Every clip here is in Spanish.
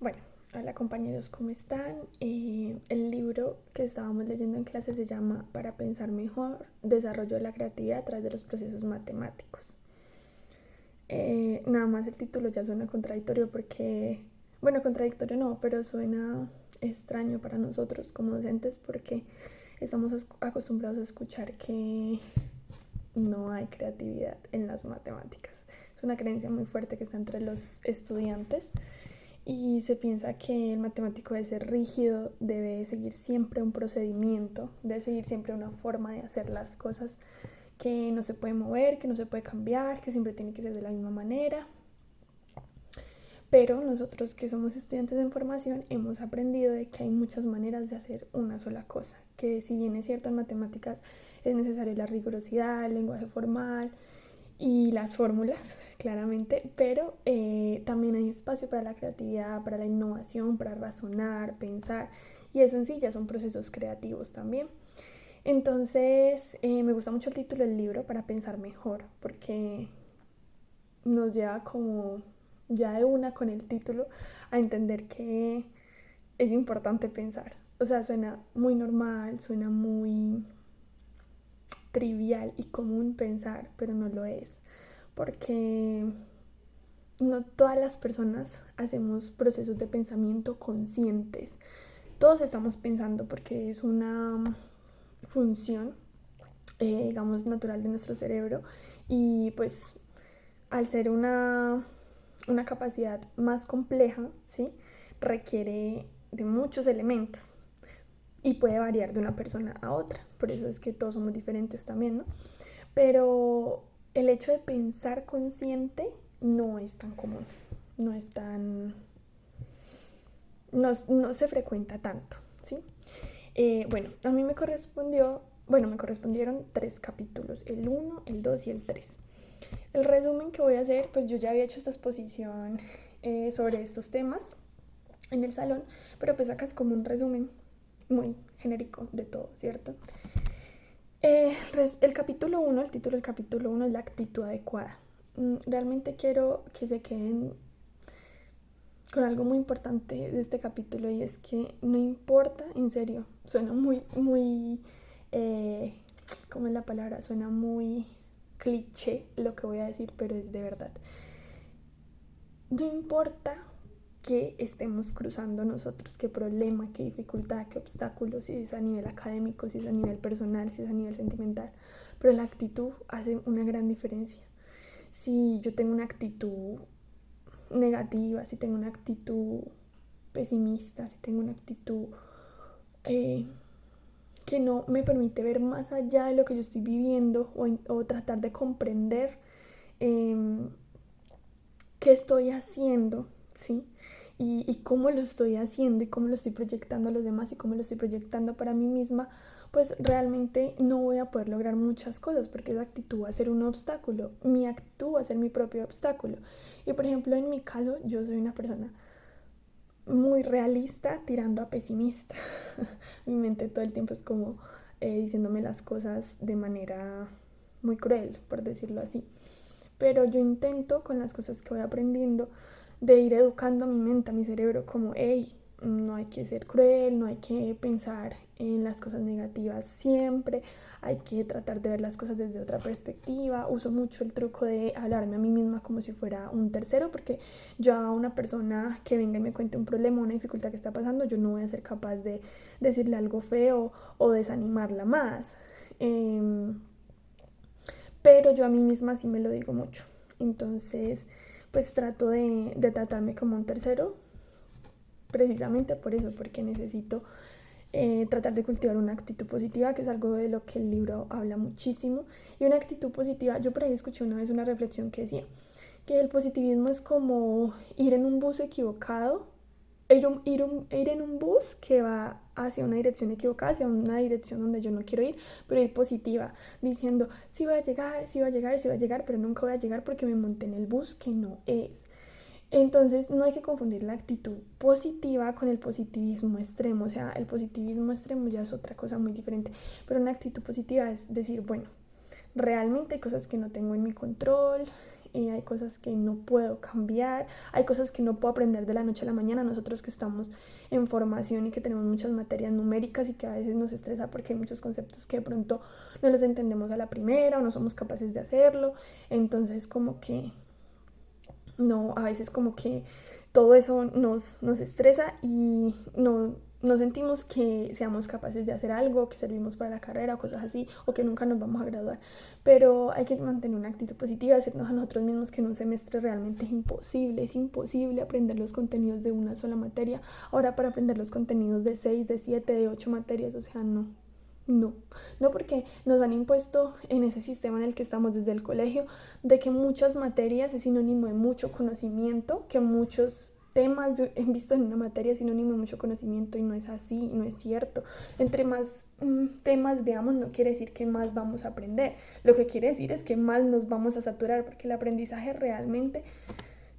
Bueno, hola compañeros, ¿cómo están? El libro que estábamos leyendo en clase se llama Para pensar mejor, desarrollo de la creatividad a través de los procesos matemáticos. Nada más el título ya suena contradictorio porque, bueno, contradictorio no, pero suena extraño para nosotros como docentes porque estamos acostumbrados a escuchar que no hay creatividad en las matemáticas. Es una creencia muy fuerte que está entre los estudiantes y se piensa que el matemático debe ser rígido, debe seguir siempre un procedimiento, debe seguir siempre una forma de hacer las cosas que no se puede mover, que no se puede cambiar, que siempre tiene que ser de la misma manera. Pero nosotros que somos estudiantes en formación hemos aprendido de que hay muchas maneras de hacer una sola cosa, que si bien es cierto en matemáticas es necesaria la rigurosidad, el lenguaje formal y las fórmulas, claramente, pero también hay espacio para la creatividad, para la innovación, para razonar, pensar, y eso en sí ya son procesos creativos también. Entonces, me gusta mucho el título del libro, Para pensar mejor, porque nos lleva como ya de una con el título a entender que es importante pensar. O sea, suena muy normal, suena muy trivial y común pensar, pero no lo es, porque no todas las personas hacemos procesos de pensamiento conscientes. Todos estamos pensando porque es una función, digamos, natural de nuestro cerebro y pues al ser una capacidad más compleja, ¿sí? Requiere de muchos elementos y puede variar de una persona a otra. Por eso es que todos somos diferentes también, ¿no? Pero el hecho de pensar consciente no es tan común, no es tan... no se frecuenta tanto, ¿sí? Bueno, a mí me correspondieron 3 capítulos, el 1, el 2 y el 3. El resumen que voy a hacer, pues yo ya había hecho esta exposición sobre estos temas en el salón, pero pues acá es como un resumen muy genérico de todo, ¿cierto? El capítulo 1, el título del capítulo 1 es la actitud adecuada. Realmente quiero que se queden con algo muy importante de este capítulo y es que no importa, en serio, suena muy, eh, ¿cómo es la palabra? Suena muy cliché lo que voy a decir, pero es de verdad. No importa qué estemos cruzando nosotros, qué problema, qué dificultad, qué obstáculo, si es a nivel académico, si es a nivel personal, si es a nivel sentimental, pero la actitud hace una gran diferencia. Si yo tengo una actitud negativa, si tengo una actitud pesimista, si tengo una actitud eh, que no me permite ver más allá de lo que yo estoy viviendo o tratar de comprender eh, qué estoy haciendo, ¿sí? Y cómo lo estoy haciendo y cómo lo estoy proyectando a los demás y cómo lo estoy proyectando para mí misma, pues realmente no voy a poder lograr muchas cosas porque esa actitud va a ser un obstáculo, mi actitud va a ser mi propio obstáculo. Y por ejemplo, en mi caso, yo soy una persona muy realista tirando a pesimista. Mi mente todo el tiempo es como diciéndome las cosas de manera muy cruel, por decirlo así. Pero yo intento con las cosas que voy aprendiendo de ir educando a mi mente, a mi cerebro, como, hey, no hay que ser cruel, no hay que pensar en las cosas negativas siempre, hay que tratar de ver las cosas desde otra perspectiva. Uso mucho el truco de hablarme a mí misma como si fuera un tercero, porque yo a una persona que venga y me cuente un problema, una dificultad que está pasando, yo no voy a ser capaz de decirle algo feo o desanimarla más. Pero yo a mí misma sí me lo digo mucho. Entonces, pues trato de tratarme como un tercero, precisamente por eso, porque necesito tratar de cultivar una actitud positiva, que es algo de lo que el libro habla muchísimo. Y una actitud positiva, yo por ahí escuché una vez una reflexión que decía que el positivismo es como ir en un bus equivocado, ir en un bus que va hacia una dirección equivocada, hacia una dirección donde yo no quiero ir, pero ir positiva, diciendo, sí voy a llegar, sí voy a llegar, sí voy a llegar, pero nunca voy a llegar porque me monté en el bus que no es. Entonces no hay que confundir la actitud positiva con el positivismo extremo, o sea, el positivismo extremo ya es otra cosa muy diferente, pero una actitud positiva es decir, bueno, realmente hay cosas que no tengo en mi control, hay cosas que no puedo cambiar, hay cosas que no puedo aprender de la noche a la mañana. Nosotros que estamos en formación y que tenemos muchas materias numéricas y que a veces nos estresa porque hay muchos conceptos que de pronto no los entendemos a la primera o no somos capaces de hacerlo. Entonces como que no, a veces como que todo eso nos estresa y no sentimos que seamos capaces de hacer algo, que servimos para la carrera o cosas así, o que nunca nos vamos a graduar. Pero hay que mantener una actitud positiva, decirnos a nosotros mismos que en un semestre realmente es imposible aprender los contenidos de una sola materia. Ahora para aprender los contenidos de 6, de 7, de 8 materias, o sea, no porque nos han impuesto en ese sistema en el que estamos desde el colegio, de que muchas materias es sinónimo de mucho conocimiento, que muchos temas he visto en una materia es sinónimo de mucho conocimiento y no es así, no es cierto. Entre más temas veamos no quiere decir que más vamos a aprender, lo que quiere decir es que más nos vamos a saturar, porque el aprendizaje realmente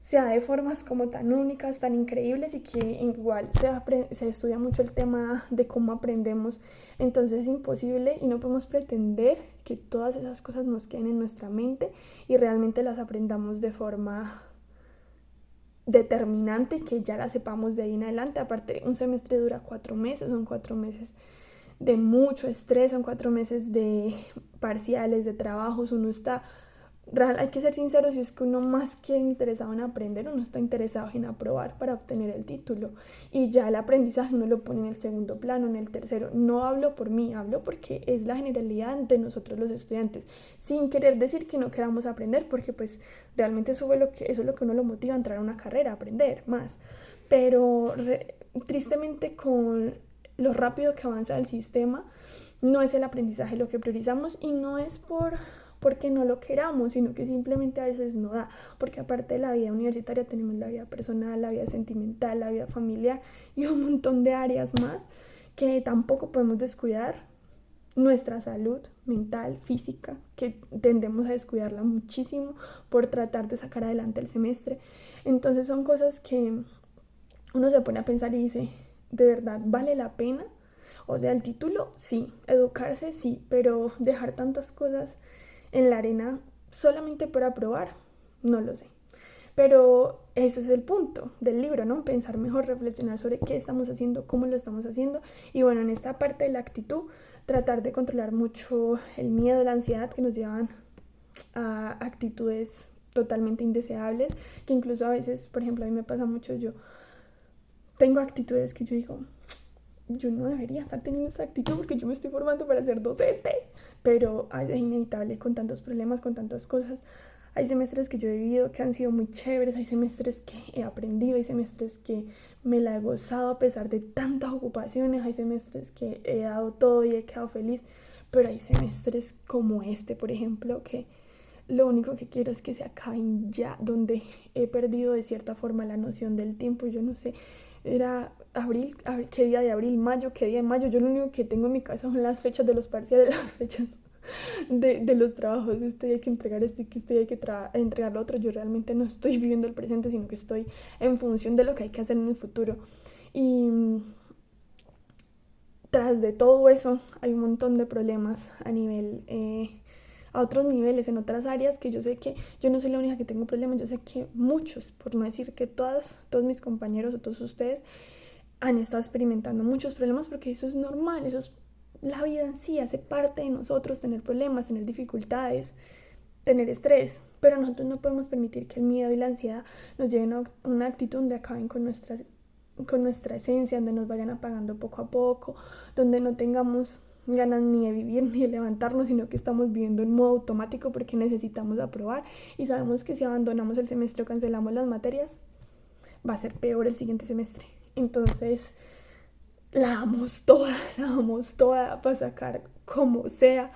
se da de formas como tan únicas, tan increíbles, y que igual se estudia mucho el tema de cómo aprendemos. Entonces es imposible y no podemos pretender que todas esas cosas nos queden en nuestra mente y realmente las aprendamos de forma determinante, que ya las sepamos de ahí en adelante. Aparte, un semestre dura 4 meses, son 4 meses de mucho estrés, son 4 meses de parciales, de trabajos. Uno está hay que ser sinceros, si es que uno más que interesado en aprender, uno está interesado en aprobar para obtener el título, y ya el aprendizaje uno lo pone en el segundo plano, en el tercero. No hablo por mí, hablo porque es la generalidad de nosotros los estudiantes, sin querer decir que no queramos aprender, porque pues realmente eso es lo que uno lo motiva a entrar a una carrera, a aprender más. Pero tristemente, con lo rápido que avanza el sistema, no es el aprendizaje lo que priorizamos, y no es porque no lo queramos, sino que simplemente a veces no da, porque aparte de la vida universitaria tenemos la vida personal, la vida sentimental, la vida familiar y un montón de áreas más que tampoco podemos descuidar. Nuestra salud mental, física, que tendemos a descuidarla muchísimo por tratar de sacar adelante el semestre. Entonces son cosas que uno se pone a pensar y dice, ¿de verdad vale la pena? O sea, el título sí, educarse sí, pero dejar tantas cosas en la arena solamente por aprobar, no lo sé. Pero eso es el punto del libro, ¿no? Pensar mejor, reflexionar sobre qué estamos haciendo, cómo lo estamos haciendo. Y bueno, en esta parte de la actitud, tratar de controlar mucho el miedo, la ansiedad que nos llevan a actitudes totalmente indeseables, que incluso a veces, por ejemplo, a mí me pasa mucho, yo tengo actitudes que yo digo, yo no debería estar teniendo esa actitud porque yo me estoy formando para ser docente, pero a veces es inevitable con tantos problemas, con tantas cosas. Hay semestres que yo he vivido que han sido muy chéveres, hay semestres que he aprendido, hay semestres que me la he gozado a pesar de tantas ocupaciones, hay semestres que he dado todo y he quedado feliz, pero hay semestres como este, por ejemplo, que lo único que quiero es que se acaben ya, donde he perdido de cierta forma la noción del tiempo. Yo no sé, era abril, qué día de abril, mayo, qué día de mayo. Yo lo único que tengo en mi casa son las fechas de los parciales, las fechas de los trabajos. Este día hay que entregar esto y que este día hay que entregar lo otro. Yo realmente no estoy viviendo el presente, sino que estoy en función de lo que hay que hacer en el futuro. Y tras de todo eso hay un montón de problemas a nivel a otros niveles, en otras áreas, que yo sé que yo no soy la única que tengo problemas. Yo sé que muchos, por no decir que todos mis compañeros o todos ustedes, han estado experimentando muchos problemas, porque eso es normal, eso es la vida en sí, hace parte de nosotros tener problemas, tener dificultades, tener estrés, pero nosotros no podemos permitir que el miedo y la ansiedad nos lleven a una actitud donde acaben con nuestra esencia, donde nos vayan apagando poco a poco, donde no tengamos ganas ni de vivir ni de levantarnos, sino que estamos viviendo en modo automático porque necesitamos aprobar, y sabemos que si abandonamos el semestre o cancelamos las materias, va a ser peor el siguiente semestre. Entonces la damos toda para sacar como sea,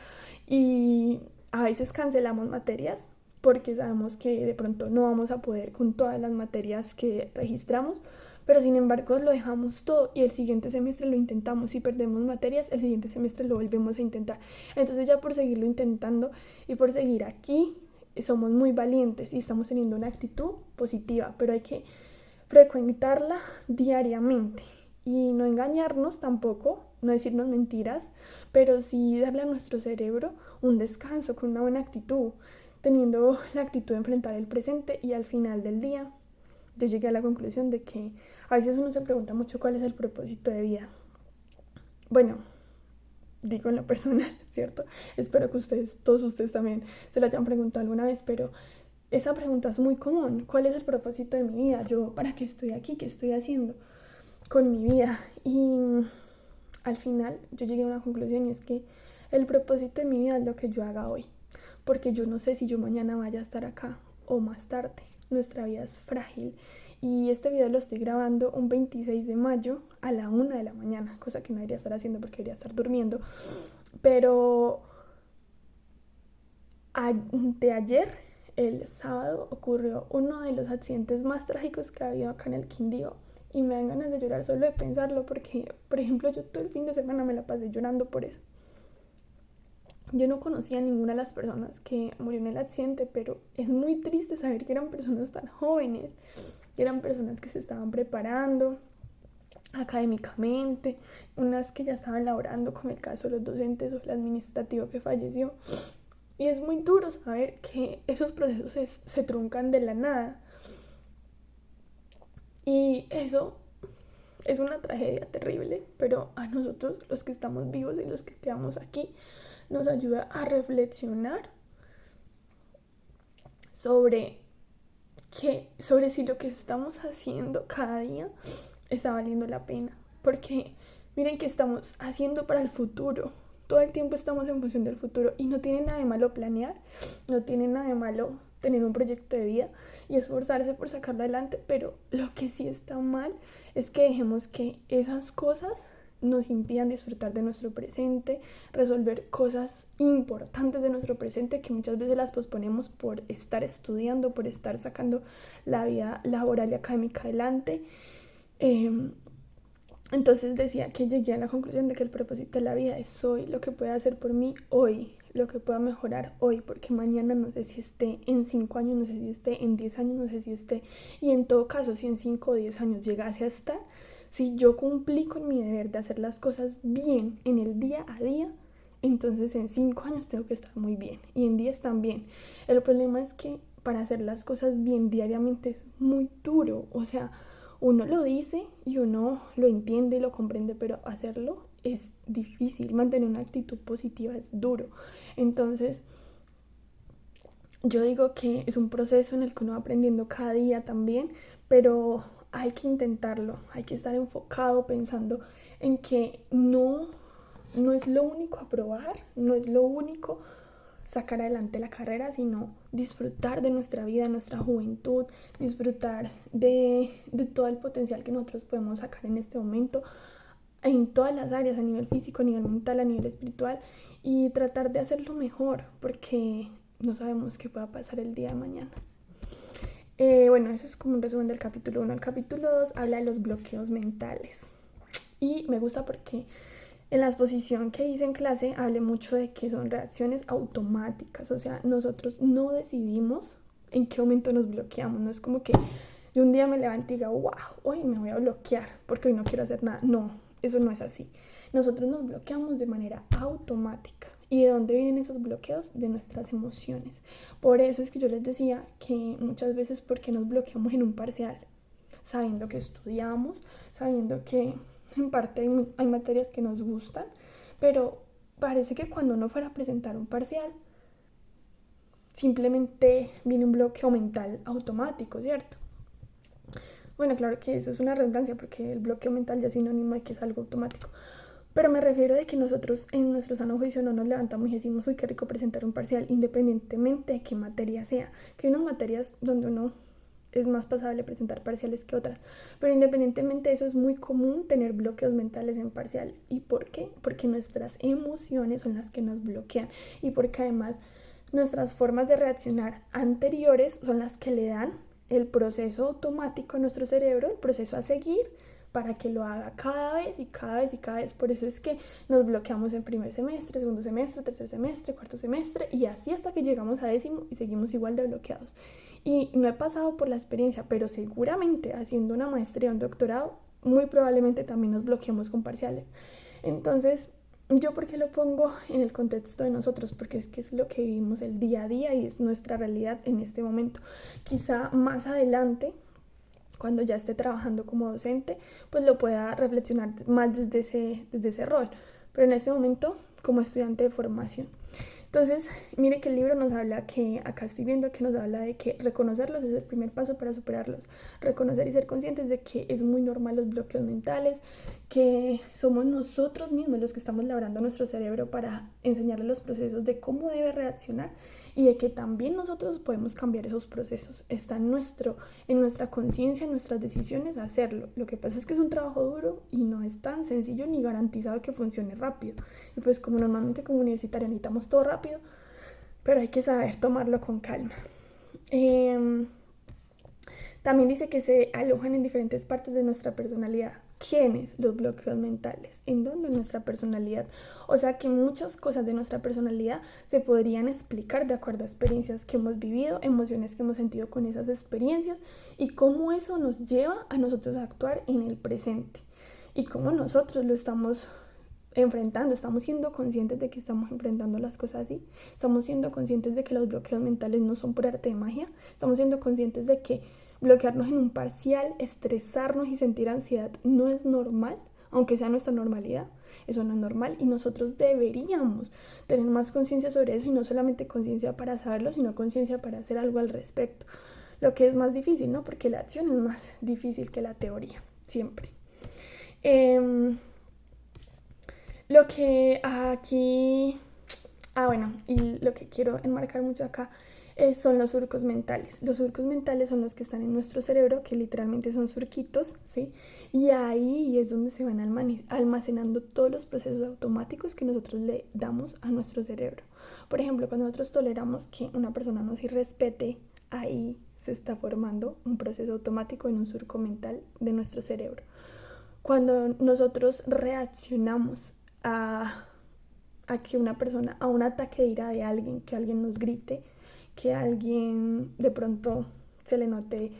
y a veces cancelamos materias porque sabemos que de pronto no vamos a poder con todas las materias que registramos, pero sin embargo lo dejamos todo y el siguiente semestre lo intentamos. Si perdemos materias, el siguiente semestre lo volvemos a intentar. Entonces ya por seguirlo intentando y por seguir aquí, somos muy valientes y estamos teniendo una actitud positiva, pero hay que frecuentarla diariamente y no engañarnos tampoco, no decirnos mentiras, pero sí darle a nuestro cerebro un descanso con una buena actitud. teniendo la actitud de enfrentar el presente, y al final del día yo llegué a la conclusión de que a veces uno se pregunta mucho cuál es el propósito de vida. Bueno, digo en lo personal, ¿cierto? Espero que todos ustedes también se lo hayan preguntado alguna vez, pero esa pregunta es muy común. ¿Cuál es el propósito de mi vida? ¿Yo para qué estoy aquí? ¿Qué estoy haciendo con mi vida? Y al final yo llegué a una conclusión, y es que el propósito de mi vida es lo que yo haga hoy, porque yo no sé si yo mañana vaya a estar acá o más tarde. Nuestra vida es frágil, y este video lo estoy grabando un 26 de mayo a la 1 de la mañana, cosa que no debería estar haciendo porque debería estar durmiendo. Pero de ayer, el sábado, ocurrió uno de los accidentes más trágicos que ha habido acá en el Quindío, y me dan ganas de llorar solo de pensarlo, porque, por ejemplo, yo todo el fin de semana me la pasé llorando por eso. Yo no conocía a ninguna de las personas que murió en el accidente, pero es muy triste saber que eran personas tan jóvenes, que eran personas que se estaban preparando académicamente, unas que ya estaban laborando, como el caso de los docentes o el administrativo que falleció. Y es muy duro saber que esos procesos se truncan de la nada. Y eso es una tragedia terrible, pero a nosotros, los que estamos vivos y los que quedamos aquí, nos ayuda a reflexionar sobre si lo que estamos haciendo cada día está valiendo la pena. Porque miren que estamos haciendo para el futuro. Todo el tiempo estamos en función del futuro, y no tiene nada de malo planear, no tiene nada de malo tener un proyecto de vida y esforzarse por sacarlo adelante, pero lo que sí está mal es que dejemos que esas cosas nos impidan disfrutar de nuestro presente, resolver cosas importantes de nuestro presente que muchas veces las posponemos por estar estudiando, por estar sacando la vida laboral y académica adelante. Entonces decía que llegué a la conclusión de que el propósito de la vida es hoy, lo que pueda hacer por mí hoy, lo que pueda mejorar hoy, porque mañana no sé si esté, en 5 años no sé si esté, en 10 años no sé si esté, y en todo caso si en 5 o 10 años llegase a estar, si yo cumplí con mi deber de hacer las cosas bien en el día a día, entonces en 5 años tengo que estar muy bien, y en 10 también. El problema es que para hacer las cosas bien diariamente es muy duro, o sea, uno lo dice y uno lo entiende y lo comprende, pero hacerlo es difícil. Mantener una actitud positiva es duro. Entonces, yo digo que es un proceso en el que uno va aprendiendo cada día también, pero hay que intentarlo, hay que estar enfocado pensando en que no es lo único aprobar, no es lo único sacar adelante la carrera, sino disfrutar de nuestra vida, nuestra juventud, disfrutar de todo el potencial que nosotros podemos sacar en este momento, en todas las áreas, a nivel físico, a nivel mental, a nivel espiritual, y tratar de hacerlo mejor, porque no sabemos qué pueda pasar el día de mañana. Bueno, eso es como un resumen del capítulo 1. El capítulo 2 habla de los bloqueos mentales, y me gusta porque en la exposición que hice en clase hablé mucho de que son reacciones automáticas, o sea, nosotros no decidimos en qué momento nos bloqueamos. No es como que yo un día me levante y diga, wow, hoy me voy a bloquear porque hoy no quiero hacer nada. No, eso no es así. Nosotros nos bloqueamos de manera automática. ¿Y de dónde vienen esos bloqueos? De nuestras emociones. Por eso es que yo les decía que muchas veces, porque nos bloqueamos en un parcial, sabiendo que estudiamos, sabiendo que en parte hay materias que nos gustan, pero parece que cuando uno fuera a presentar un parcial, simplemente viene un bloqueo mental automático, ¿cierto? Bueno, claro que eso es una redundancia, porque el bloqueo mental ya es sinónimo de que es algo automático. Pero me refiero de que nosotros en nuestro sano juicio no nos levantamos y decimos, uy, qué rico presentar un parcial, independientemente de qué materia sea. Que hay unas materias donde uno es más pasable presentar parciales que otras, pero independientemente de eso es muy común tener bloqueos mentales en parciales. ¿Y por qué? Porque nuestras emociones son las que nos bloquean, y porque además nuestras formas de reaccionar anteriores son las que le dan el proceso automático a nuestro cerebro, el proceso a seguir, para que lo haga cada vez y cada vez y cada vez. Por eso es que nos bloqueamos en primer semestre, segundo semestre, tercer semestre, cuarto semestre, y así hasta que llegamos a 10º y seguimos igual de bloqueados. Y no he pasado por la experiencia, pero seguramente haciendo una maestría o un doctorado, muy probablemente también nos bloqueemos con parciales. Entonces, Yo porque lo pongo en el contexto de nosotros, porque es que es lo que vivimos el día a día y es nuestra realidad en este momento. Quizá más adelante, cuando ya esté trabajando como docente, pues lo pueda reflexionar más desde ese rol. Pero en este momento, como estudiante de formación. Entonces, mire que el libro nos habla que, acá estoy viendo que nos habla de que reconocerlos es el primer paso para superarlos. Reconocer y ser conscientes de que es muy normal los bloqueos mentales, que somos nosotros mismos los que estamos labrando nuestro cerebro para enseñarle los procesos de cómo debe reaccionar y de que también nosotros podemos cambiar esos procesos. Está en nuestra conciencia, en nuestras decisiones hacerlo. Lo que pasa es que es un trabajo duro y no es tan sencillo ni garantizado que funcione rápido. Y pues como normalmente como universitarios necesitamos todo rápido, pero hay que saber tomarlo con calma. También dice que se alojan en diferentes partes de nuestra personalidad. ¿Quiénes? Los bloqueos mentales. ¿En dónde? En nuestra personalidad. O sea que muchas cosas de nuestra personalidad se podrían explicar de acuerdo a experiencias que hemos vivido, emociones que hemos sentido con esas experiencias y cómo eso nos lleva a nosotros a actuar en el presente. Y cómo nosotros lo estamos enfrentando, estamos siendo conscientes de que estamos enfrentando las cosas así, estamos siendo conscientes de que los bloqueos mentales no son por arte de magia, estamos siendo conscientes de que bloquearnos en un parcial, estresarnos y sentir ansiedad no es normal, aunque sea nuestra normalidad, eso no es normal y nosotros deberíamos tener más conciencia sobre eso y no solamente conciencia para saberlo, sino conciencia para hacer algo al respecto. Lo que es más difícil, ¿no? Porque la acción es más difícil que la teoría, siempre. Lo que aquí... bueno, y lo que quiero enmarcar mucho acá son los surcos mentales. Los surcos mentales son los que están en nuestro cerebro, que literalmente son surquitos, ¿sí? Y ahí es donde se van almacenando todos los procesos automáticos que nosotros le damos a nuestro cerebro. Por ejemplo, cuando nosotros toleramos que una persona nos irrespete, ahí se está formando un proceso automático en un surco mental de nuestro cerebro. Cuando nosotros reaccionamos a que una persona, a un ataque de ira de alguien, que alguien nos grite, que alguien de pronto se le note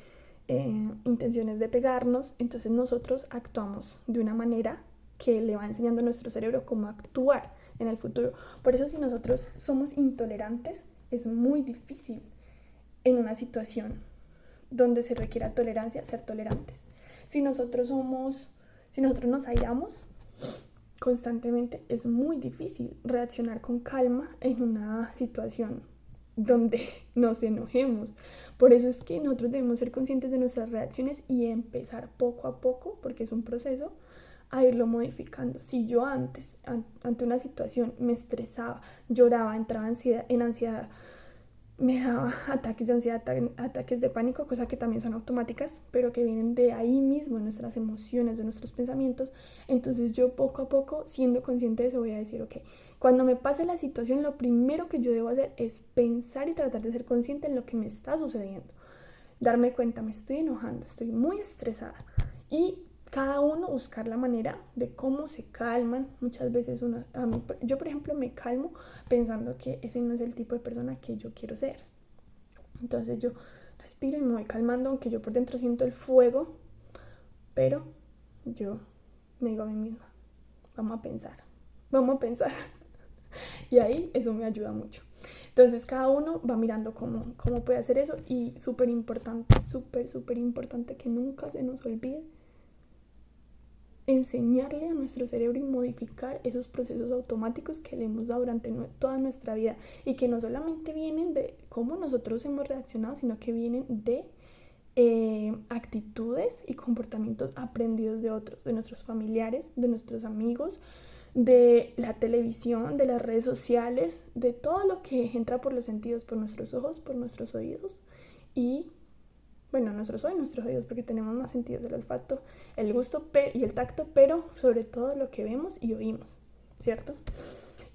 intenciones de pegarnos, entonces nosotros actuamos de una manera que le va enseñando a nuestro cerebro cómo actuar en el futuro. Por eso si nosotros somos intolerantes, es muy difícil en una situación donde se requiera tolerancia, ser tolerantes. Si nosotros nos airamos constantemente, es muy difícil reaccionar con calma en una situación donde nos enojemos. Por eso es que nosotros debemos ser conscientes de nuestras reacciones y empezar poco a poco, porque es un proceso, a irlo modificando. Si yo antes, ante una situación, me estresaba, lloraba, entraba en ansiedad, me daba ataques de ansiedad, ataques de pánico, cosas que también son automáticas, pero que vienen de ahí mismo, de nuestras emociones, de nuestros pensamientos. Entonces yo poco a poco, siendo consciente de eso, voy a decir, ok, cuando me pase la situación, lo primero que yo debo hacer es pensar y tratar de ser consciente en lo que me está sucediendo. Darme cuenta, me estoy enojando, estoy muy estresada. Y cada uno buscar la manera de cómo se calman. Muchas veces yo por ejemplo me calmo pensando que ese no es el tipo de persona que yo quiero ser. Entonces yo respiro y me voy calmando, aunque yo por dentro siento el fuego, pero yo me digo a mí misma, vamos a pensar. Y ahí eso me ayuda mucho. Entonces cada uno va mirando cómo puede hacer eso y súper importante que nunca se nos olvide enseñarle a nuestro cerebro y modificar esos procesos automáticos que le hemos dado durante toda nuestra vida y que no solamente vienen de cómo nosotros hemos reaccionado, sino que vienen de actitudes y comportamientos aprendidos de otros, de nuestros familiares, de nuestros amigos, de la televisión, de las redes sociales, de todo lo que entra por los sentidos, por nuestros ojos, por nuestros oídos y nuestros ojos y nuestros oídos, porque tenemos más sentidos, el olfato, el gusto y el tacto, pero sobre todo lo que vemos y oímos, ¿cierto?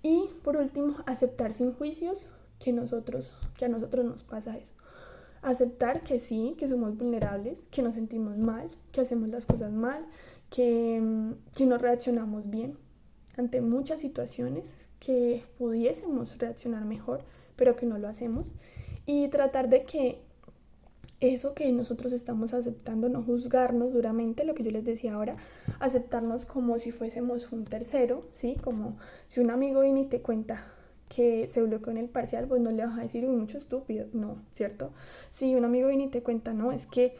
Y por último, aceptar sin juicios que a nosotros nos pasa eso. Aceptar que sí, que somos vulnerables, que nos sentimos mal, que hacemos las cosas mal, que no reaccionamos bien ante muchas situaciones, que pudiésemos reaccionar mejor, pero que no lo hacemos. Y tratar de que eso que nosotros estamos aceptando, no juzgarnos duramente, lo que yo les decía ahora, aceptarnos como si fuésemos un tercero, ¿sí? Como si un amigo viene y te cuenta que se bloqueó en el parcial, pues no le vas a decir, uy, mucho estúpido, no, ¿cierto? Si un amigo viene y te cuenta, no, es que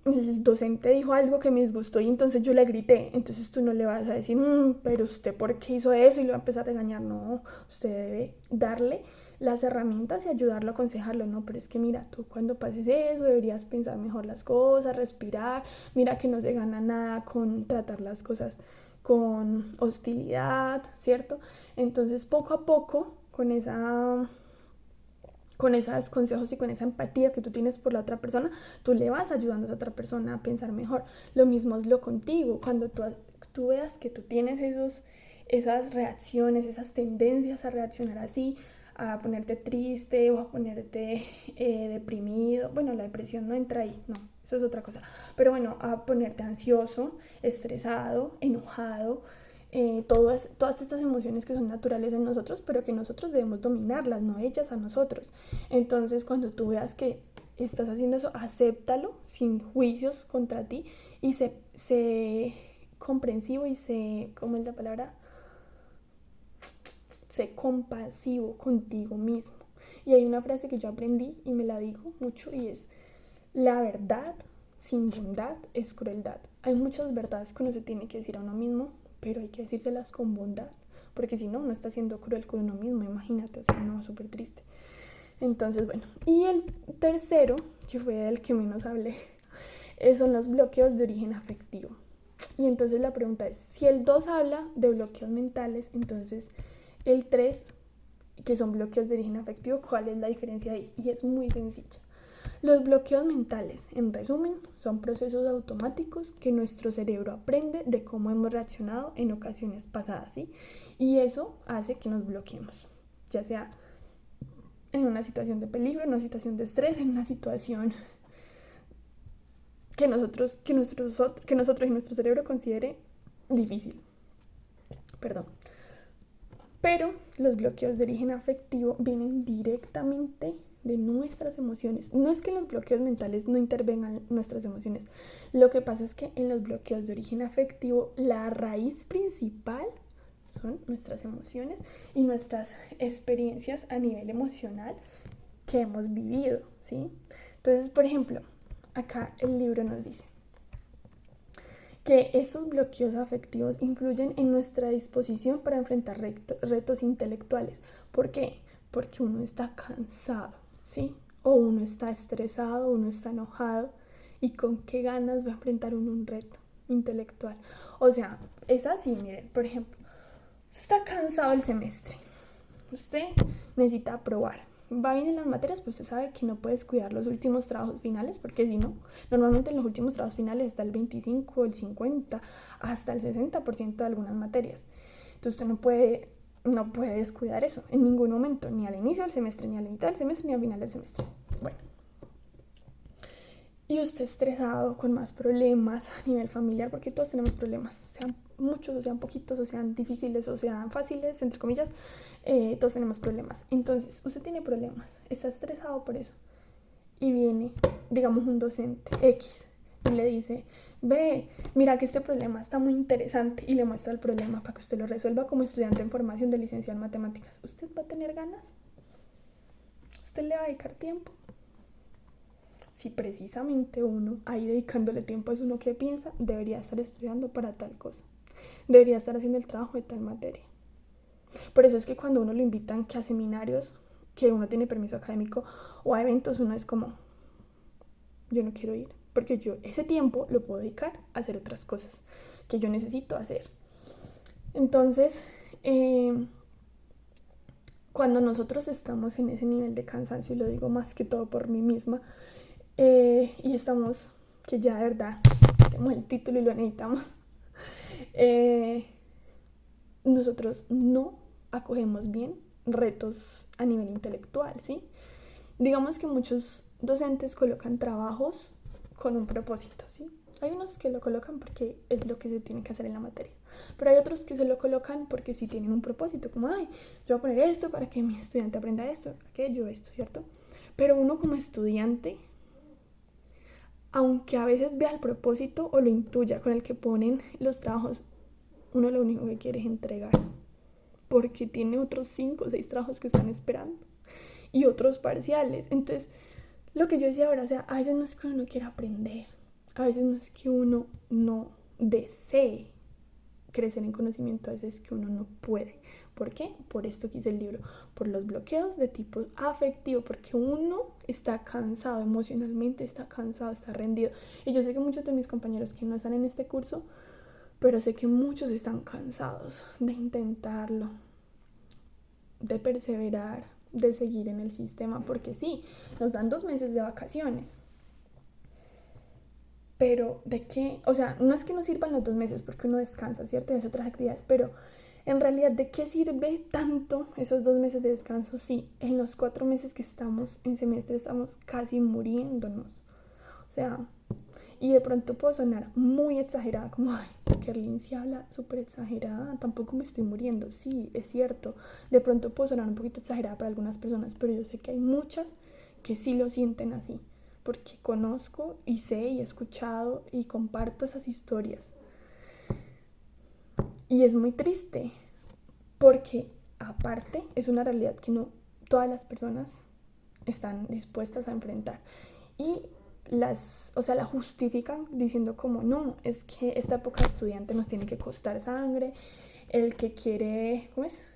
el docente dijo algo que me disgustó y entonces yo le grité, entonces tú no le vas a decir, pero usted por qué hizo eso y le va a empezar a regañar, no, usted debe darle las herramientas y ayudarlo, aconsejarlo, no, pero es que mira, tú cuando pases eso deberías pensar mejor las cosas, respirar, mira que no se gana nada con tratar las cosas con hostilidad, ¿cierto? Entonces poco a poco, con esos consejos y con esa empatía que tú tienes por la otra persona, tú le vas ayudando a esa otra persona a pensar mejor. Lo mismo es lo contigo, cuando tú veas que tú tienes esas reacciones, esas tendencias a reaccionar así, a ponerte triste o a ponerte deprimido. Bueno, la depresión no entra ahí, no, eso es otra cosa. Pero bueno, a ponerte ansioso, estresado, enojado, todas estas emociones que son naturales en nosotros, pero que nosotros debemos dominarlas, no ellas a nosotros. Entonces, cuando tú veas que estás haciendo eso, acéptalo sin juicios contra ti y sé comprensivo y ¿cómo es la palabra? Sé compasivo contigo mismo. Y hay una frase que yo aprendí y me la digo mucho y es, la verdad sin bondad es crueldad. Hay muchas verdades que uno se tiene que decir a uno mismo, pero hay que decírselas con bondad, porque si no, uno está siendo cruel con uno mismo, imagínate, o sea, no, súper triste. Entonces, bueno, y el tercero, que fue del que menos hablé, son los bloqueos de origen afectivo. Y entonces la pregunta es, si el 2 habla de bloqueos mentales, entonces el 3, que son bloqueos de origen afectivo, ¿cuál es la diferencia ahí? Y es muy sencilla. Los bloqueos mentales, en resumen, son procesos automáticos que nuestro cerebro aprende de cómo hemos reaccionado en ocasiones pasadas, ¿sí? Y eso hace que nos bloqueemos, ya sea en una situación de peligro, en una situación de estrés, en una situación que nosotros y nuestro cerebro considere difícil. Perdón. Pero los bloqueos de origen afectivo vienen directamente de nuestras emociones. No es que en los bloqueos mentales no intervengan nuestras emociones. Lo que pasa es que en los bloqueos de origen afectivo la raíz principal son nuestras emociones y nuestras experiencias a nivel emocional que hemos vivido, ¿sí? Entonces, por ejemplo, acá el libro nos dice que esos bloqueos afectivos influyen en nuestra disposición para enfrentar retos intelectuales. ¿Por qué? Porque uno está cansado, ¿sí? O uno está estresado, uno está enojado. ¿Y con qué ganas va a enfrentar uno un reto intelectual? O sea, es así, miren, por ejemplo, está cansado el semestre. Usted necesita aprobar. Va bien en las materias, pues usted sabe que no puede descuidar los últimos trabajos finales, porque si no, normalmente en los últimos trabajos finales está el 25, el 50, hasta el 60% de algunas materias. Entonces usted no puede descuidar eso en ningún momento, ni al inicio del semestre, ni a la mitad del semestre, ni al final del semestre. Bueno. Y usted estresado, con más problemas a nivel familiar, porque todos tenemos problemas, sean muchos, o sean poquitos, o sean difíciles, o sean fáciles, entre comillas, todos tenemos problemas. Entonces, usted tiene problemas, está estresado por eso, y viene, digamos, un docente X, y le dice, ve, mira que este problema está muy interesante, y le muestra el problema para que usted lo resuelva como estudiante en formación de licenciado en matemáticas. ¿Usted va a tener ganas? ¿Usted le va a dedicar tiempo? Si precisamente uno ahí dedicándole tiempo es uno que piensa, debería estar estudiando para tal cosa, debería estar haciendo el trabajo de tal materia. Por eso es que cuando uno lo invitan que a seminarios, que uno tiene permiso académico o a eventos, uno es como, yo no quiero ir, porque yo ese tiempo lo puedo dedicar a hacer otras cosas que yo necesito hacer. Entonces, cuando nosotros estamos en ese nivel de cansancio, y lo digo más que todo por mí misma, y estamos, que ya de verdad tenemos el título y lo necesitamos, nosotros no acogemos bien retos a nivel intelectual, ¿sí? Digamos que muchos docentes colocan trabajos con un propósito, ¿sí? Hay unos que lo colocan porque es lo que se tiene que hacer en la materia, pero hay otros que se lo colocan porque sí tienen un propósito, como, ay, yo voy a poner esto para que mi estudiante aprenda esto, aquello, esto, ¿cierto? Pero uno como estudiante aunque a veces vea el propósito o lo intuya con el que ponen los trabajos, uno lo único que quiere es entregar, porque tiene otros 5 o 6 trabajos que están esperando y otros parciales. Entonces, lo que yo decía ahora, o sea, a veces no es que uno no quiera aprender, a veces no es que uno no desee crecer en conocimiento, a veces es que uno no puede. ¿Por qué? Por esto que hice el libro, por los bloqueos de tipo afectivo, porque uno está cansado emocionalmente, está cansado, está rendido. Y yo sé que muchos de mis compañeros que no están en este curso, pero sé que muchos están cansados de intentarlo, de perseverar, de seguir en el sistema, porque sí, nos dan 2 meses de vacaciones. Pero, ¿de qué? O sea, no es que no sirvan los 2 meses porque uno descansa, ¿cierto? Y hace otras actividades, pero en realidad, ¿de qué sirve tanto esos 2 meses de descanso si en los 4 meses que estamos en semestre estamos casi muriéndonos? O sea, y de pronto puedo sonar muy exagerada, como, ay, Kerlin sí habla súper exagerada, tampoco me estoy muriendo. Sí, es cierto, de pronto puedo sonar un poquito exagerada para algunas personas, pero yo sé que hay muchas que sí lo sienten así, porque conozco y sé y he escuchado y comparto esas historias. Y es muy triste, porque aparte es una realidad que no todas las personas están dispuestas a enfrentar. Y la justifican diciendo como no, es que esta época de estudiante nos tiene que costar sangre, el que quiere, ¿cómo es?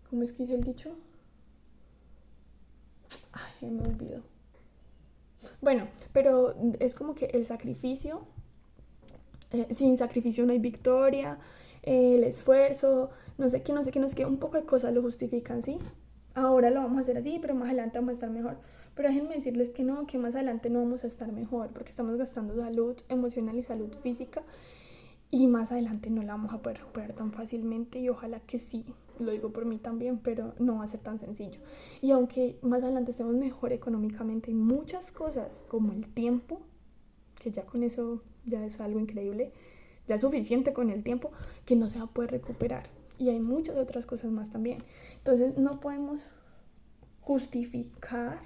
¿Cómo es que dice el dicho? Ay, me olvidó. Bueno, pero es como que el sacrificio, sin sacrificio no hay victoria, el esfuerzo, no sé qué, no sé qué, no sé qué, un poco de cosas lo justifican, ¿sí? Ahora lo vamos a hacer así, pero más adelante vamos a estar mejor. Pero déjenme decirles que no, que más adelante no vamos a estar mejor, porque estamos gastando salud emocional y salud física, y más adelante no la vamos a poder recuperar tan fácilmente, y ojalá que sí, lo digo por mí también, pero no va a ser tan sencillo. Y aunque más adelante estemos mejor económicamente, hay muchas cosas como el tiempo, que ya con eso ya es algo increíble, ya es suficiente con el tiempo, que no se va a poder recuperar. Y hay muchas otras cosas más también. Entonces no podemos justificar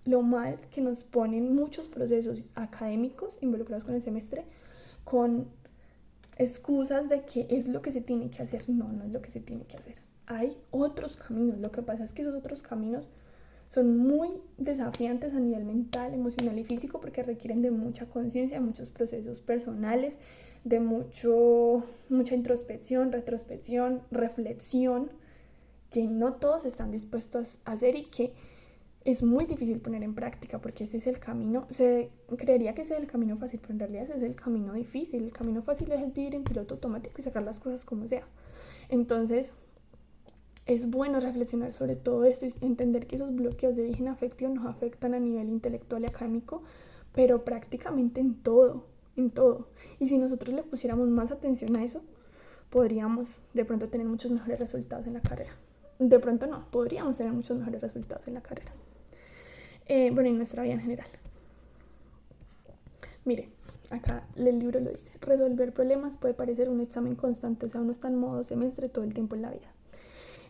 lo mal que nos ponen muchos procesos académicos involucrados con el semestre con excusas de que es lo que se tiene que hacer. No, no es lo que se tiene que hacer. Hay otros caminos. Lo que pasa es que esos otros caminos son muy desafiantes a nivel mental, emocional y físico porque requieren de mucha conciencia, muchos procesos personales, de mucha introspección, retrospección, reflexión, que no todos están dispuestos a hacer y que es muy difícil poner en práctica porque ese es el camino, se creería que ese es el camino fácil, pero en realidad ese es el camino difícil. El camino fácil es vivir en piloto automático y sacar las cosas como sea. Entonces, es bueno reflexionar sobre todo esto y entender que esos bloqueos de origen afectivo nos afectan a nivel intelectual y académico, pero prácticamente en todo, en todo. Y si nosotros le pusiéramos más atención a eso, podríamos de pronto tener muchos mejores resultados en la carrera. De pronto no, podríamos tener muchos mejores resultados en la carrera. Bueno, en nuestra vida en general. Mire, acá el libro lo dice, resolver problemas puede parecer un examen constante, o sea, uno está en modo semestre todo el tiempo en la vida.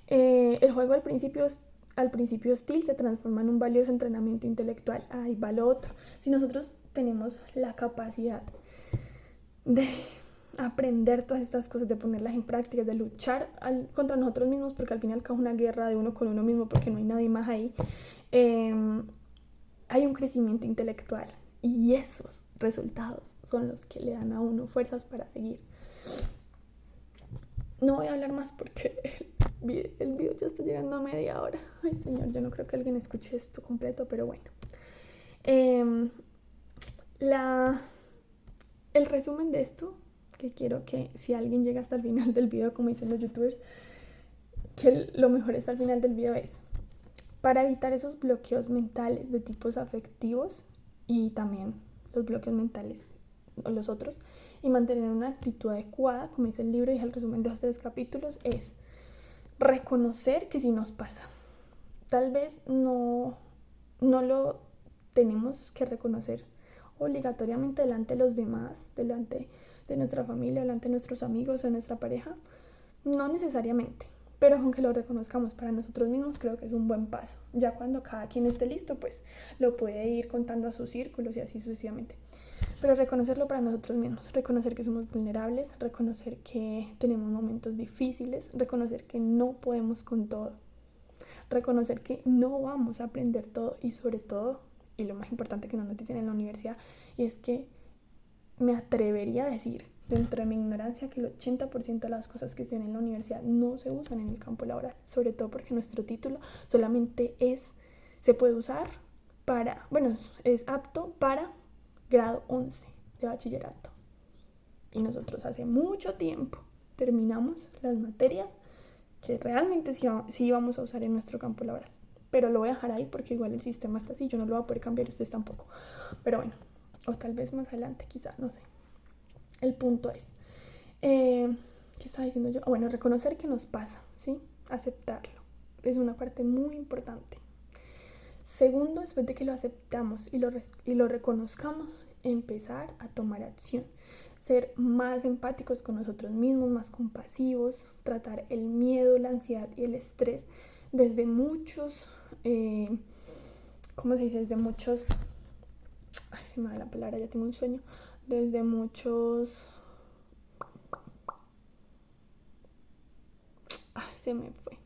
El juego al principio hostil se transforma en un valioso entrenamiento intelectual. Ahí va lo otro. Si nosotros tenemos la capacidad de aprender todas estas cosas, de ponerlas en práctica, de luchar contra nosotros mismos, porque al final es una guerra de uno con uno mismo, porque no hay nadie más ahí, hay un crecimiento intelectual y esos resultados son los que le dan a uno fuerzas para seguir. No voy a hablar más porque el video ya está llegando a media hora. Ay, señor, yo no creo que alguien escuche esto completo, pero bueno. El resumen de esto, que quiero que si alguien llega hasta el final del video, como dicen los youtubers, que lo mejor está al final del video es, para evitar esos bloqueos mentales de tipos afectivos y también los bloqueos mentales o los otros, y mantener una actitud adecuada, como dice el libro y es el resumen de los 3 capítulos, es reconocer que sí nos pasa. Tal vez no lo tenemos que reconocer obligatoriamente delante de los demás, delante de nuestra familia, delante de nuestros amigos o de nuestra pareja. No necesariamente, pero con que lo reconozcamos para nosotros mismos creo que es un buen paso. Ya cuando cada quien esté listo, pues lo puede ir contando a sus círculos y así sucesivamente. Pero reconocerlo para nosotros mismos, reconocer que somos vulnerables, reconocer que tenemos momentos difíciles, reconocer que no podemos con todo, reconocer que no vamos a aprender todo y sobre todo, y lo más importante que nos dicen en la universidad, es que me atrevería a decir, dentro de mi ignorancia, que el 80% de las cosas que se ven en la universidad no se usan en el campo laboral, sobre todo porque nuestro título solamente se puede usar es apto para grado 11 de bachillerato. Y nosotros hace mucho tiempo terminamos las materias que realmente sí íbamos a usar en nuestro campo laboral. Pero lo voy a dejar ahí porque igual el sistema está así, yo no lo voy a poder cambiar y ustedes tampoco. Pero bueno, o tal vez más adelante, quizás, no sé. El punto es, ¿qué estaba diciendo yo? Bueno, reconocer que nos pasa, ¿sí? Aceptarlo. Es una parte muy importante. Segundo, después de que lo aceptamos y lo reconozcamos, empezar a tomar acción. Ser más empáticos con nosotros mismos, más compasivos, tratar el miedo, la ansiedad y el estrés desde muchos, ¿cómo se dice? Desde muchos, ay, se me da la palabra, ya tengo un sueño, desde muchos, ay, se me fue,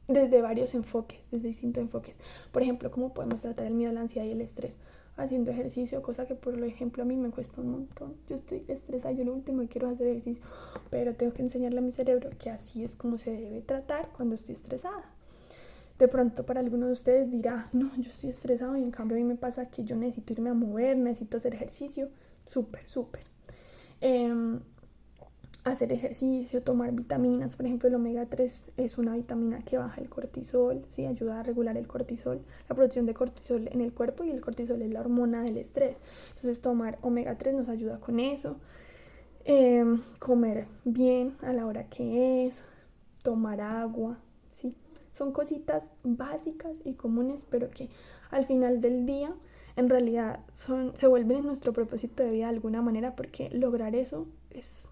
desde varios enfoques, desde distintos enfoques. Por ejemplo, ¿cómo podemos tratar el miedo, la ansiedad y el estrés? Haciendo ejercicio, cosa que por ejemplo a mí me cuesta un montón. Yo estoy estresada, yo lo último que quiero es hacer ejercicio, pero tengo que enseñarle a mi cerebro que así es como se debe tratar cuando estoy estresada. De pronto para algunos de ustedes dirá, no, yo estoy estresado y en cambio a mí me pasa que yo necesito irme a mover, necesito hacer ejercicio. Súper, súper. Hacer ejercicio, tomar vitaminas, por ejemplo el omega 3 es una vitamina que baja el cortisol, ¿sí? Ayuda a regular el cortisol, la producción de cortisol en el cuerpo, y el cortisol es la hormona del estrés. Entonces tomar omega 3 nos ayuda con eso. Comer bien a la hora que es, tomar agua, ¿sí? Son cositas básicas y comunes, pero que al final del día en realidad se vuelven en nuestro propósito de vida de alguna manera, porque lograr eso es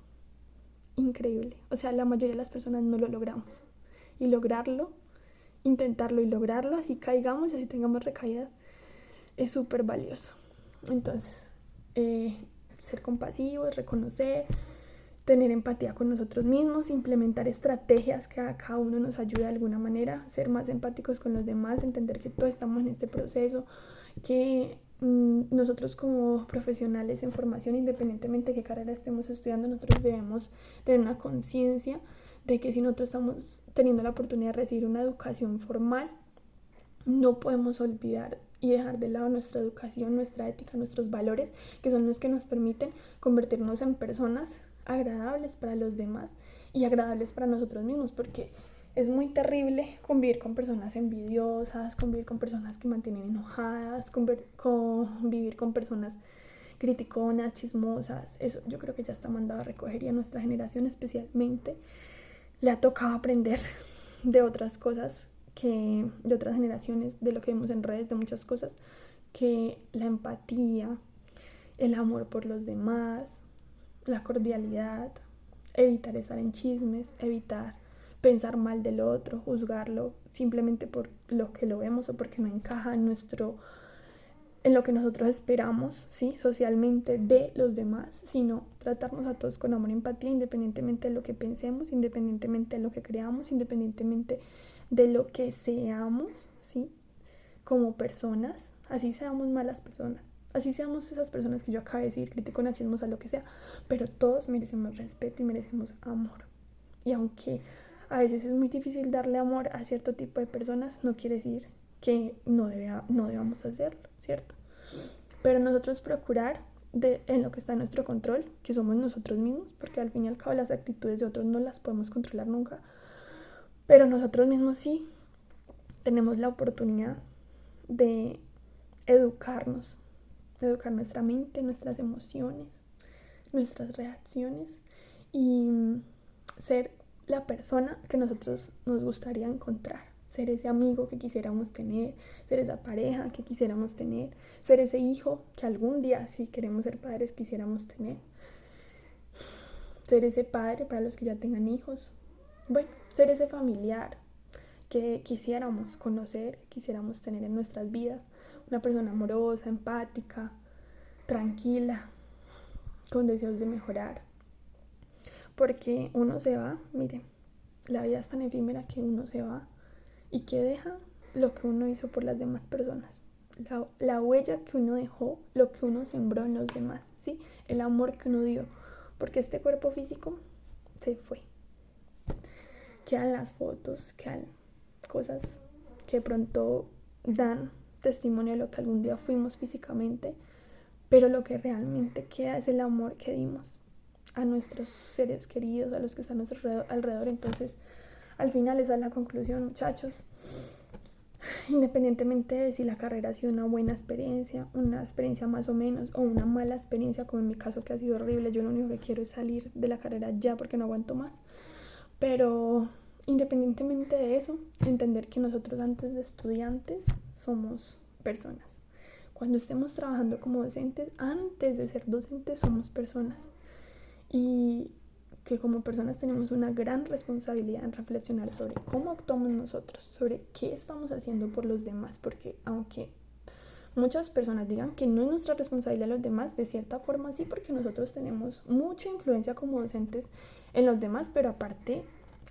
increíble. O sea, la mayoría de las personas no lo logramos. Y lograrlo, intentarlo y lograrlo, así caigamos y así tengamos recaídas, es súper valioso. Entonces, ser compasivos, reconocer, tener empatía con nosotros mismos, implementar estrategias que a cada uno nos ayude de alguna manera, ser más empáticos con los demás, entender que todos estamos en este proceso, que nosotros como profesionales en formación, independientemente de qué carrera estemos estudiando, nosotros debemos tener una conciencia de que si nosotros estamos teniendo la oportunidad de recibir una educación formal, no podemos olvidar y dejar de lado nuestra educación, nuestra ética, nuestros valores, que son los que nos permiten convertirnos en personas agradables para los demás y agradables para nosotros mismos, porque es muy terrible convivir con personas envidiosas, convivir con personas que mantienen enojadas, convivir con personas criticonas, chismosas. Eso yo creo que ya está mandado a recoger, y a nuestra generación especialmente le ha tocado aprender de otras cosas, de otras generaciones, de lo que vemos en redes, de muchas cosas, que la empatía, el amor por los demás, la cordialidad, evitar estar en chismes, evitar pensar mal del otro, juzgarlo simplemente por lo que lo vemos o porque no encaja en lo que nosotros esperamos, ¿sí? Socialmente de los demás, sino tratarnos a todos con amor y empatía, independientemente de lo que pensemos, independientemente de lo que creamos, independientemente de lo que seamos, ¿sí? Como personas, así seamos malas personas, así seamos esas personas que yo acabo de decir, criticonas, chismosas, lo que sea, pero todos merecemos respeto y merecemos amor. Y aunque a veces es muy difícil darle amor a cierto tipo de personas, no quiere decir que no debamos hacerlo, ¿cierto? Pero nosotros procurar en lo que está en nuestro control, que somos nosotros mismos, porque al fin y al cabo las actitudes de otros no las podemos controlar nunca, pero nosotros mismos sí tenemos la oportunidad de educarnos, de educar nuestra mente, nuestras emociones, nuestras reacciones, y ser la persona que nosotros nos gustaría encontrar, ser ese amigo que quisiéramos tener, ser esa pareja que quisiéramos tener, ser ese hijo que algún día, si queremos ser padres, quisiéramos tener, ser ese padre para los que ya tengan hijos, bueno, ser ese familiar que quisiéramos conocer, que quisiéramos tener en nuestras vidas. Una persona amorosa, empática, tranquila, con deseos de mejorar. Porque uno se va, miren, la vida es tan efímera que uno se va y que deja lo que uno hizo por las demás personas. La huella que uno dejó, lo que uno sembró en los demás, ¿sí? El amor que uno dio. Porque este cuerpo físico se fue. Quedan las fotos, quedan cosas que de pronto dan testimonio de lo que algún día fuimos físicamente, pero lo que realmente queda es el amor que dimos a nuestros seres queridos, a los que están a nuestro alrededor. Entonces, al final esa es la conclusión, muchachos. Independientemente de si la carrera ha sido una buena experiencia, una experiencia más o menos, o una mala experiencia, como en mi caso que ha sido horrible, yo lo único que quiero es salir de la carrera ya porque no aguanto más. Pero independientemente de eso, entender que nosotros antes de estudiantes somos personas. Cuando estemos trabajando como docentes, antes de ser docentes somos personas. Y que como personas tenemos una gran responsabilidad en reflexionar sobre cómo actuamos nosotros, sobre qué estamos haciendo por los demás, porque aunque muchas personas digan que no es nuestra responsabilidad los demás, de cierta forma sí, porque nosotros tenemos mucha influencia como docentes en los demás, pero aparte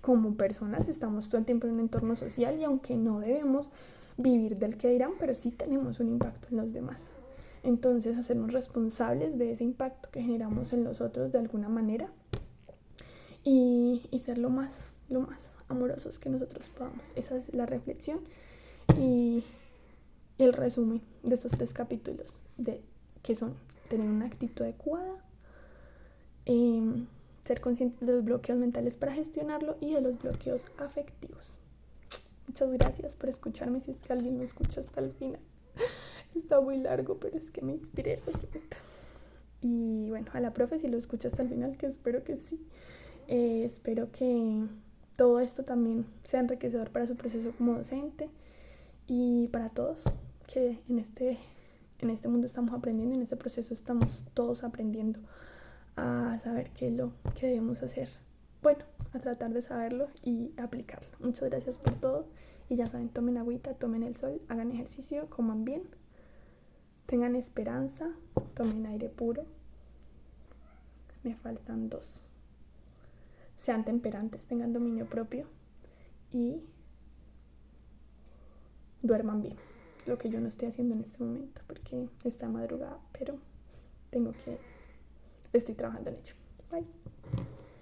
como personas estamos todo el tiempo en un entorno social y aunque no debemos vivir del que dirán, pero sí tenemos un impacto en los demás. Entonces, hacernos responsables de ese impacto que generamos en los otros de alguna manera y ser lo más amorosos que nosotros podamos. Esa es la reflexión y el resumen de estos 3 capítulos, de que son tener una actitud adecuada, ser consciente de los bloqueos mentales para gestionarlo y de los bloqueos afectivos. Muchas gracias por escucharme, si es que alguien lo escucha hasta el final. Está muy largo, pero es que me inspiré, lo siento. Y bueno, a la profe si lo escucha hasta el final, que espero que sí. Espero que todo esto también sea enriquecedor para su proceso como docente y para todos, que en este mundo estamos aprendiendo, en este proceso estamos todos aprendiendo a saber qué es lo que debemos hacer. Bueno, a tratar de saberlo y aplicarlo. Muchas gracias por todo y ya saben, tomen agüita, tomen el sol, hagan ejercicio, coman bien, tengan esperanza, tomen aire puro. Me faltan 2. Sean temperantes, tengan dominio propio y duerman bien. Lo que yo no estoy haciendo en este momento porque está madrugada, pero estoy trabajando en ello. Bye.